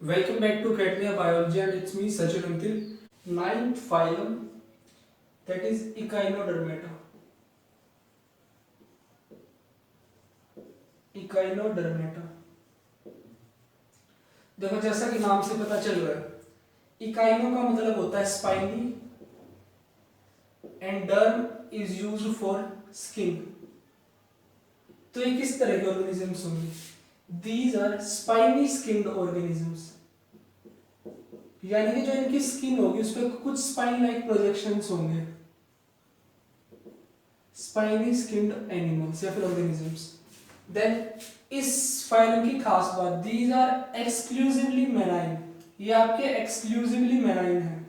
Welcome back to Academia Biology and it's me Sachin Until. Ninth phylum, that is Echinodermata. Echinodermata. देखो जैसा कि नाम से पता चल रहा है, इकाइनो का मतलब होता है spiny and derm is used for skin. तो ये किस तरह के ऑर्गेनिजम्स होंगे? These are spiny skinned organisms, यानी कि जो इनकी स्किन होगी उस पर कुछ स्पाइन लाइक प्रोजेक्शंस होंगे। स्पाइनी स्किन्ड एनिमल्स या फिर ऑर्गेनिजम्स। देन इस फाइलम की खास बात, दीज आर एक्सक्लूसिवली मेराइन, ये आपके एक्सक्लूसिवली मेराइन है।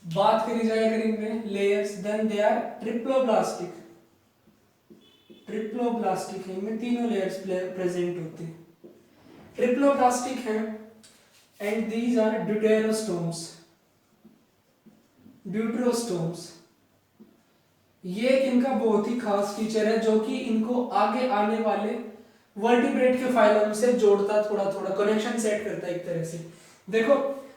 बात करी जाए अगर इनमें layers, then they are triploblastic. Triploblastic है, इनमें तीनों लेयर्स प्रेजेंट होते हैं, ट्रिप्लोब्लास्टिक है। And these are deuterostomes. Deuterostomes ये एक इनका बहुत ही खास फीचर है जो कि इनको आगे आने वाले वर्टिब्रेट के फाइलम से जोड़ता, थोड़ा थोड़ा कनेक्शन सेट करता है एक तरह से। देखो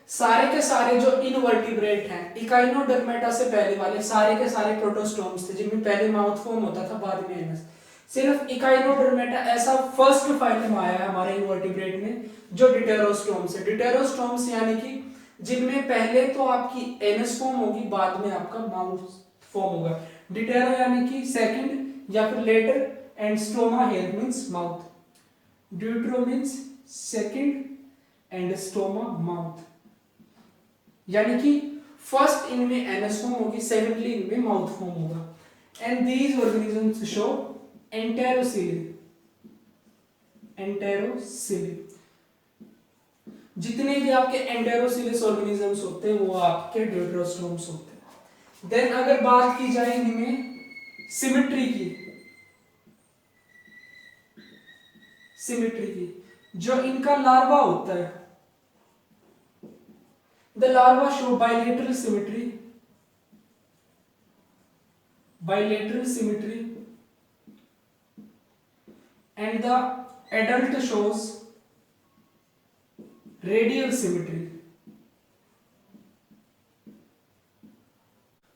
सारे के सारे जो इनवर्टिब्रेट हैं, इकाइनोडर्मेटा से पहले वाले सारे के सारे प्रोटोस्टोम्स थे जिनमें पहले माउथ फॉर्म होता था, बाद में एनस। सिर्फ इकाइनोडर्मेटा ऐसा फर्स्ट फाइलम आया है हमारे इनवर्टिब्रेट में जो डिटेरोस्टोम्स है। डिटेरोस्टोम्स यानी कि जिनमें पहले तो आपकी एनस फॉर्म होगी, बाद में आपका माउथ फॉर्म होगा। डिटेरो यानी कि सेकंड या फिर later, and stoma here means mouth. Deutero means second and stoma mouth, यानी कि फर्स्ट इनमें एनस फॉर्म होगी, सेकंडली इनमें माउथ फॉर्म होगा। And these organisms show enterocoely. Enterocoely, जितने भी आपके एंटेरोसिलिस ऑर्गेनिजम्स होते हैं वो आपके ड्यूटेरोस्टोम्स होते हैं। देन अगर बात की जाए इनमें सिमेट्री की, सिमेट्री की, जो इनका लार्वा होता है, the larva show bilateral symmetry. Bilateral symmetry and the adult shows radial symmetry.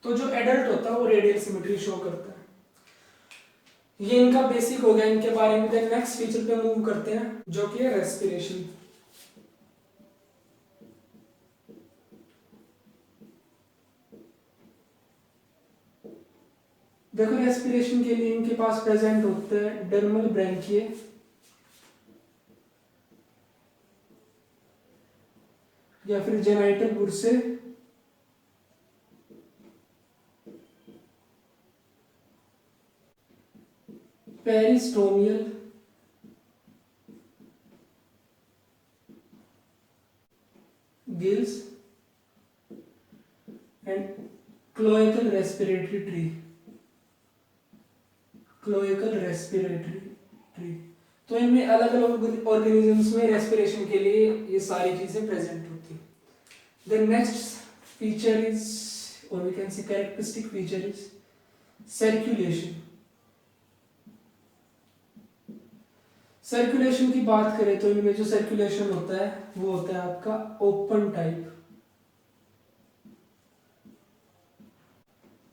तो जो एडल्ट होता है वो रेडियल सिमेट्री शो करता है। ये इनका बेसिक हो गया इनके बारे में। देन नेक्स्ट फीचर पे मूव करते हैं जो कि है रेस्पिरेशन। देखो रेस्पिरेशन के लिए इनके पास प्रेजेंट होते हैं डर्मल ब्रैंकिए, या फिर genital bursae, peristomial, gills and cloacal respiratory tree. Cloacal respiratory tree. तो इनमें अलग अलग ऑर्गेनिजम्स में रेस्पिरेशन के लिए ये सारी चीजें प्रेजेंट होती हैं। The next feature is, or we can say characteristic feature is circulation. Circulation की बात करें तो इनमें जो सर्कुलेशन होता है वो होता है आपका open type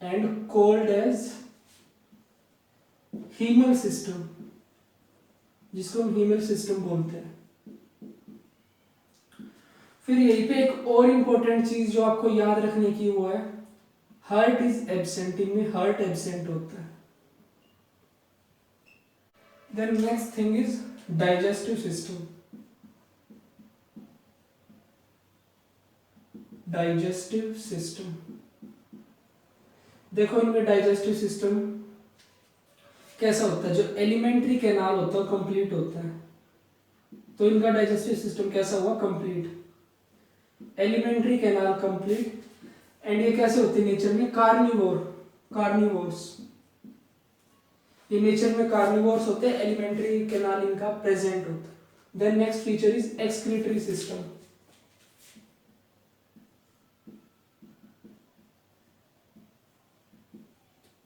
and called as haemal system, जिसको हम हीमल सिस्टम बोलते हैं। फिर यहीं पे एक और इंपॉर्टेंट चीज जो आपको याद रखने की वो है हार्ट इज एब्सेंट। इनमें हार्ट एब्सेंट होता है। Then next thing is digestive system. Digestive system, देखो इनमें डाइजेस्टिव सिस्टम कैसा होता है, जो एलिमेंट्री कैनाल होता है कंप्लीट होता है। तो इनका डाइजेस्टिव सिस्टम कैसा हुआ, complete, alimentary canal complete. And ये कैसे होते हैं नेचर में, कार्निवोर, कार्निवोर्स। ये नेचर में कार्निवोर्स होते हैं, एलिमेंट्री कैनाल इनका प्रेजेंट होता है। Then next feature is excretory system.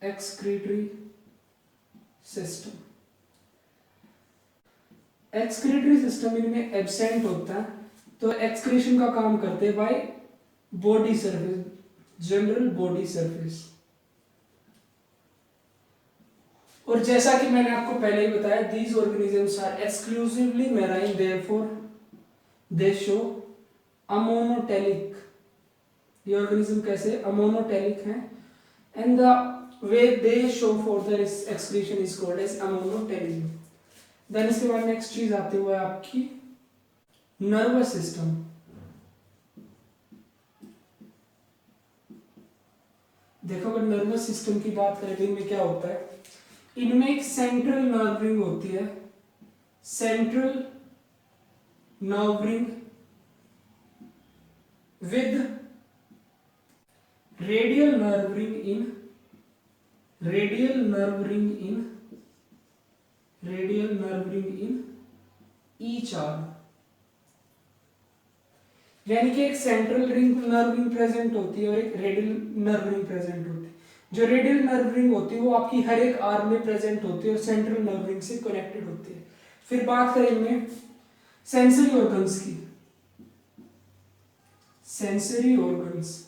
Excretory system, excretory system इनमें एब्सेंट होता है, तो एक्सक्रीशन का काम करते हैं by body surface, general body surface. और जैसा कि मैंने आपको पहले ही बताया, these organisms are exclusively marine, therefore they show ammonotelic. ये ऑर्गेनिज्म कैसे अमोनोटेलिक हैं, and the way they show for the excretion is called as ammonotelism. Then इसके बाद नेक्स्ट चीज आती हुआ आपकी नर्वस सिस्टम। देखो अगर नर्वस सिस्टम की बात करें तो इनमें क्या होता है, इनमें एक सेंट्रल नर्व रिंग होती है, central nerve ring with radial nerve ring in each arm. यानी कि एक सेंट्रल नर्व रिंग प्रेजेंट होती है और एक रेडियल नर्व रिंग प्रेजेंट होती है। जो रेडियल नर्व रिंग होती है वो आपकी हर एक आर्म में प्रेजेंट होती है और सेंट्रल नर्व रिंग से कनेक्टेड होती है। फिर बात करें इनमें सेंसरी ऑर्गन्स की, सेंसरी ऑर्गन्स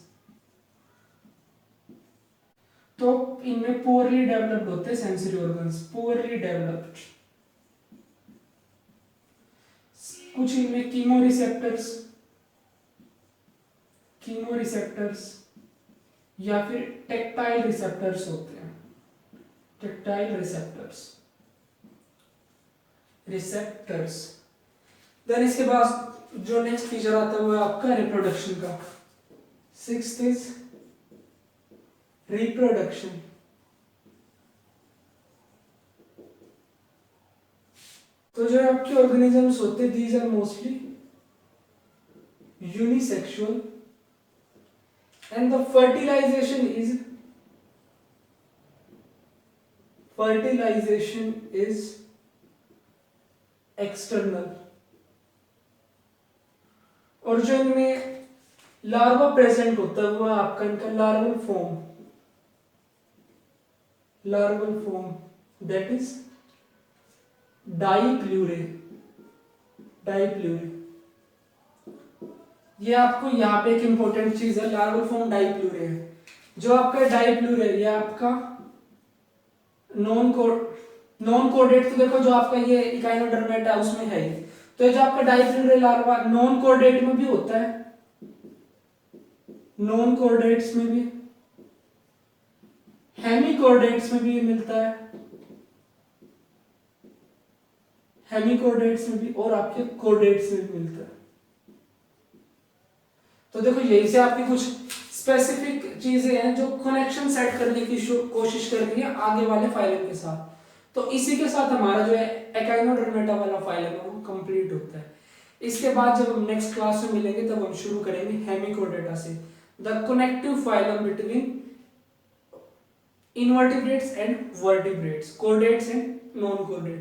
तो इनमें पुअरली डेवलप्ड होते हैं सेंसरी ऑर्गन्स, पुअरली डेवलप्ड। कुछ इनमें कीमोरिसेप्टर्स या फिर टेक्टाइल रिसेप्टर्स होते हैं, टेक्टाइल रिसेप्टर्स। देन इसके बाद जो नेक्स्ट फीचर आता है वो है आपका रिप्रोडक्शन का। Sixth is reproduction. तो जो आपके ऑर्गेनिजम्स होते हैं these are mostly unisexual and the fertilization is external। और जो इनमें लार्वा प्रेजेंट होता है वो आपका इनका लार्वल फॉर्म दैट इज डाईप्लूरे। ये आपको यहाँ पे एक इंपॉर्टेंट चीज है, लार्वल फॉर्म डाईप्लूरे है। जो आपका डाईप्लूरे ये आपका नॉन कोडेट, तो देखो जो आपका ये इकाइनोडर्मेटा उसमें है ही। तो ये जो आपका डाईप्लूरे लार्वा नॉन कोडेट में भी होता है, नॉन कोडेट्स में भी, हेमिकोडेट्स में भी ये मिलता है, हेमिकोडेट्स में भी, और आपके कोडेट्स में भी मिलता है। तो देखो यही से आपकी कुछ स्पेसिफिक चीजें हैं जो कनेक्शन सेट करने की कोशिश कर रही है आगे वाले फाइलम के साथ। तो इसी के साथ हमारा जो है एकाइनोडर्मेटा वाला फाइलम है वो कंप्लीट होता है। इसके बाद जब हम नेक्स्ट क्लास में मिलेंगे तब हम शुरू करेंगे हेमिकोडेटा से, the connective phylum between invertebrates and vertebrates, कोडेट्स and non कोडेट्स।